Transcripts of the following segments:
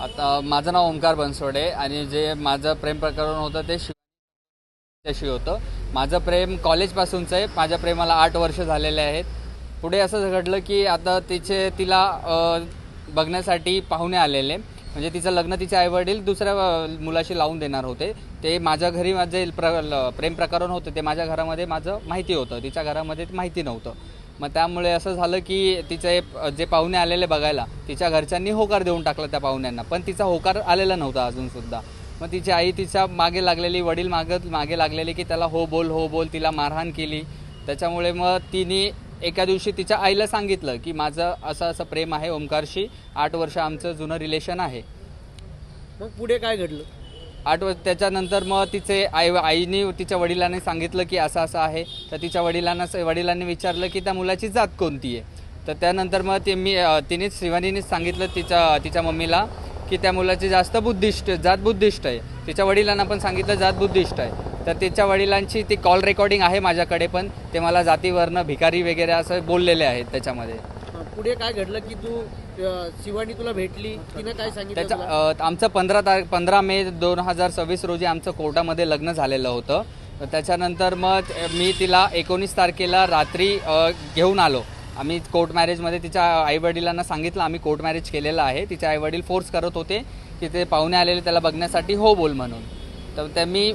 आता माझं नाव ओमकार बनसोडे आणि जे माझं प्रेम प्रकरण होतं ते त्याशी होतं। माझं प्रेम कॉलेजपासूनचं आहे। माझ्या प्रेमाला 8 वर्ष झालेले आहेत। पुढे असं घडलं की आता तिला बघण्यासाठी पाहुणे आलेले, म्हणजे तिचं लग्न तिचे आईवडील दुसऱ्या मुलाशी लावून देणार होते। ते माझ्या घरी माझे प्रेम प्रकरण होतं ते माझ्या घरामध्ये माझं माहिती होतं, तिच्या घरामध्ये माहिती नव्हतं। मग त्यामुळे असं झालं की तिचे जे पाहुणे आलेले बघायला तिच्या घरच्यांनी होकार देऊन टाकला त्या पाहुण्यांना, पण तिचा होकार आलेला नव्हता अजूनसुद्धा। मग तिची आई तिच्या मागे लागलेली, वडील मागे लागलेले की त्याला हो बोल, तिला मारहाण केली। त्याच्यामुळे मग तिने एका दिवशी तिच्या आईला सांगितलं की माझं असं प्रेम आहे ओमकारशी, 8 वर्ष आमचं जुनं रिलेशन आहे। मग पुढे काय घडलं? 8 वर्ष त्याच्यानंतर मग तिचे आईने तिच्या वडिलांनी सांगितलं की असं आहे। तर तिच्या वडिलांनी विचारलं की त्या मुलाची जात कोणती आहे। तर त्यानंतर मग तिनेच शिवानीनेच सांगितलं तिच्या मम्मीला की त्या मुलाची जात बुद्धिस्ट आहे। तिच्या वडिलांना पण सांगितलं जात बुद्धिस्ट आहे। तर तिच्या वडिलांची ती कॉल रेकॉर्डिंग आहे माझ्याकडे, पण ते मला जातीवर्ण भिकारी वगैरे असं बोललेले आहेत त्याच्यामध्ये। पुढे काय घडलं की शिवानी तुला भेटली, तिने काय सांगितलं? आमचं 15 मे 2026 रोजी आमचं कोर्टामध्ये लग्न झालेलं होतं। त्याच्यानंतर मग मी तिला 19 तारखेला रात्री घेऊन आलो। आम्ही कोर्ट मॅरेजमध्ये तिच्या आईवडिलांना सांगितलं आम्ही कोर्ट मॅरेज केलेलं आहे। तिचे आईवडील फोर्स करत होते की ते पाहुणे आलेले त्याला बघण्यासाठी हो बोल म्हणून। तर मी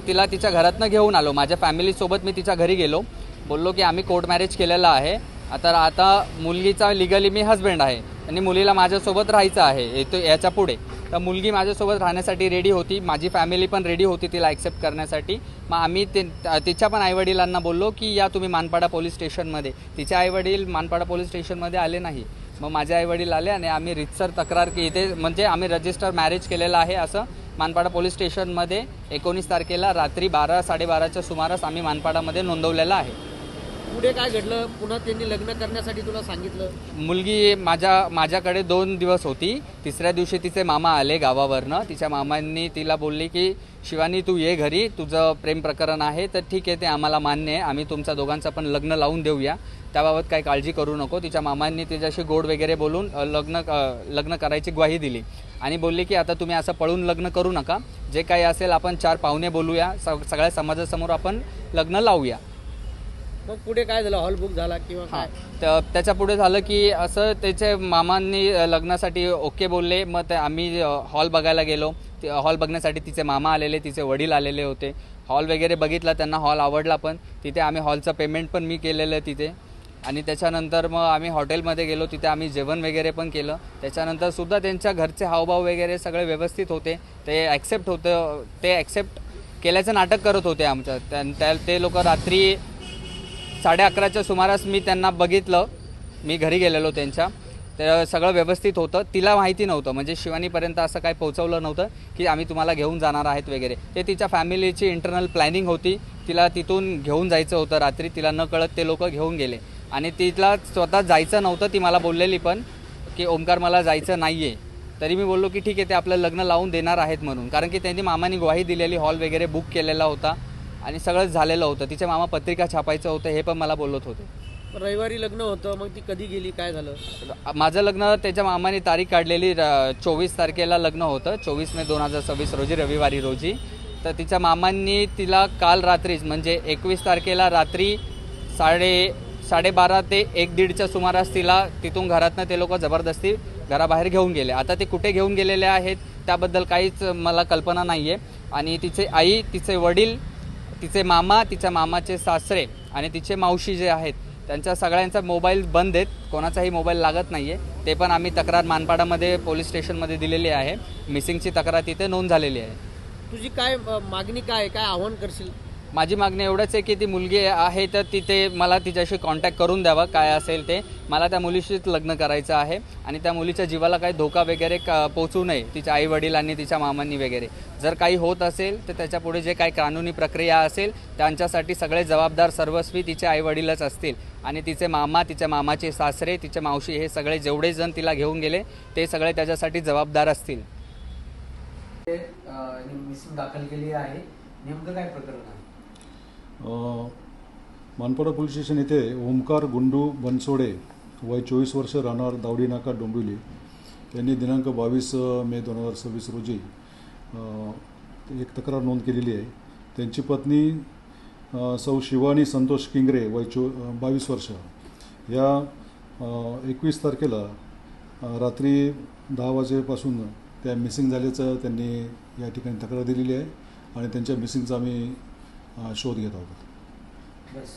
तिला तिच्या घरातनं घेऊन आलो, माझ्या फॅमिलीसोबत मी तिच्या घरी गेलो, बोललो की आम्ही कोर्ट मॅरेज केलेलं आहे। आता मुलगीचा लिगली मी हस्बंड आहे आणि मुलीला माझ्यासोबत राहायचं आहे याच्या पुढे। तर मुलगी माझ्यासोबत राहण्यासाठी रेडी होती, माझी फॅमिली पण रेडी होती तिला ॲक्सेप्ट करण्यासाठी। मग आम्ही तिच्या पण आईवडिलांना बोललो की या तुम्ही मानपाडा पोलीस स्टेशनमध्ये। तिचे आईवडील मानपाडा पोलीस स्टेशनमध्ये आले नाही। मग माझे आईवडील आले आणि आम्ही रीतसर तक्रार की इथे म्हणजे आम्ही रजिस्टर मॅरेज केलेलं आहे असं मानपाडा पोलीस स्टेशनमध्ये 19 तारखेला रात्री 12-12:30च्या सुमारास आम्ही मानपाडामध्ये नोंदवलेलं आहे। पुढे काय घडलं? पुन्हा त्यांनी लग्न करण्यासाठी तुला सांगितलं? मुलगी माझ्याकडे 2 दिवस होती। तिसऱ्या दिवशी तिचे मामा आले गावावरनं। तिच्या मामांनी तिला बोलली की शिवानी तू ये घरी, तुझं प्रेम प्रकरण आहे तर ठीक आहे, ते आम्हाला मान्य आहे, आम्ही तुमच्या दोघांचं पण लग्न लावून देऊया, त्याबाबत काही काळजी करू नको। तिच्या मामांनी तिच्याशी गोड वगैरे बोलून लग्न करायची ग्वाही दिली आणि बोलली की आता तुम्ही असं पळून लग्न करू नका, जे काही असेल आपण 4 पाहुणे बोलूया, सगळ्या समाजासमोर आपण लग्न लावूया। मग पुढे काय झालं? हॉल बुक झाला किंवा काय? तर त्याच्या पुढे झालं की असं त्याचे मामांनी लग्नासाठी ओके बोलले। मग आम्ही हॉल बघायला गेलो। हॉल बघण्यासाठी तिचे मामा आलेले, तिचे वडील आलेले होते। हॉल वगैरे बघितला, त्यांना हॉल आवडला, पण तिथे आम्ही हॉलचं पेमेंट पण मी केलेलं तिथे। आणि त्याच्यानंतर मग आम्ही हॉटेलमध्ये गेलो, तिथे आम्ही जेवण वगैरे पण केलं। त्याच्यानंतर सुद्धा त्यांच्या घरचे हावभाव वगैरे सगळे व्यवस्थित होते, ते ॲक्सेप्ट केल्याचं नाटक करत होते आमच्या। ते लोक रात्री 11:30च्या सुमारास मी त्यांना बघितलं, मी घरी गेलेलो त्यांच्या, तर सगळं व्यवस्थित होतं। तिला माहिती नव्हतं, म्हणजे शिवानीपर्यंत असं काही पोहोचवलं नव्हतं की आम्ही तुम्हाला घेऊन जाणार आहेत वगैरे। ते तिच्या फॅमिलीची इंटरनल प्लॅनिंग होती, तिला तिथून घेऊन जायचं होतं रात्री, तिला न कळत ते लोक घेऊन गेले आणि तिला स्वतः जायचं नव्हतं। ती मला बोललेली पण की ओमकार मला जायचं नाही आहे, तरी मी बोललो की ठीक आहे, ते आपलं लग्न लावून देणार आहेत म्हणून, कारण की त्यांनी मामानी ग्वाही दिलेली, हॉल वगैरे बुक केलेला होता आणि सगळंच झालेलं होतं। तिचे मामा पत्रिका छापायचं होतं हे पण मला बोलत होते। रविवारी लग्न होतं, मग ती कधी गेली, काय झालं? माझं लग्न त्याच्या मामाने तारीख काढलेली 24 तारखेला लग्न होतं, 24 मे 2026 रोजी, रविवारी रोजी। तर तिच्या मामांनी तिला काल रात्रीच म्हणजे 21 तारखेला रात्री 12:30 ते 1:30च्या सुमारास तिला तिथून घरातनं ते लोक जबरदस्ती घराबाहेर घेऊन गेले। आता ते कुठे घेऊन गेलेले आहेत त्याबद्दल काहीच मला कल्पना नाही आहे। आणि तिचे आई, तिचे वडील, तिचे मामा, तिच्या मामाचे सासरे आणि तिचे मावशी जे आहेत त्यांच्या सगळ्यांचा मोबाईल बंद आहेत, कोणाचाही मोबाईल लागत नाही आहे। ते पण आम्ही तक्रार मानपाडामध्ये पोलीस स्टेशनमध्ये दिलेली आहे, मिसिंगची तक्रार तिथे नोंद झालेली आहे। तुझी काय मागणी, काय आव्हान करशील? माझी मागणी एवढंच आहे की ती मुलगी आहे तर तिथे मला तिच्याशी कॉन्टॅक्ट करून द्यावा, काय असेल ते। मला त्या मुलीशीच लग्न करायचं आहे आणि त्या मुलीच्या जीवाला काही धोका वगैरे पोचू नये तिच्या आईवडिलांनी, तिच्या मामांनी वगैरे। जर काही होत असेल तर त्याच्यापुढे जे काही कानूनी प्रक्रिया असेल त्यांच्यासाठी सगळे जबाबदार सर्वस्वी तिचे आईवडीलच असतील आणि तिचे मामा, तिच्या मामाचे सासरे, तिचे मावशी, हे सगळे जेवढे जण तिला घेऊन गेले ते सगळे त्याच्यासाठी जबाबदार असतील। मिसिंग दाखल केली आहे, नेमकं काय प्रकरण आहे? मानपाडा पोलीस स्टेशन येथे ओमकार गुंडू बनसोडे, वय 24 वर्ष, राहणार दावडी नाका, डोंबिवली, त्यांनी दिनांक 22 मे 2026 रोजी एक तक्रार नोंद केलेली आहे. त्यांची पत्नी सौ शिवानी संतोष किंगरे वय 22 वर्ष या 21 तारखेला रात्री 10 वाजेपासून त्या मिसिंग झाल्याचं त्यांनी या ठिकाणी तक्रार दिलेली आहे आणि त्यांच्या मिसिंगचा आम्ही शोध घेत आहोत. बस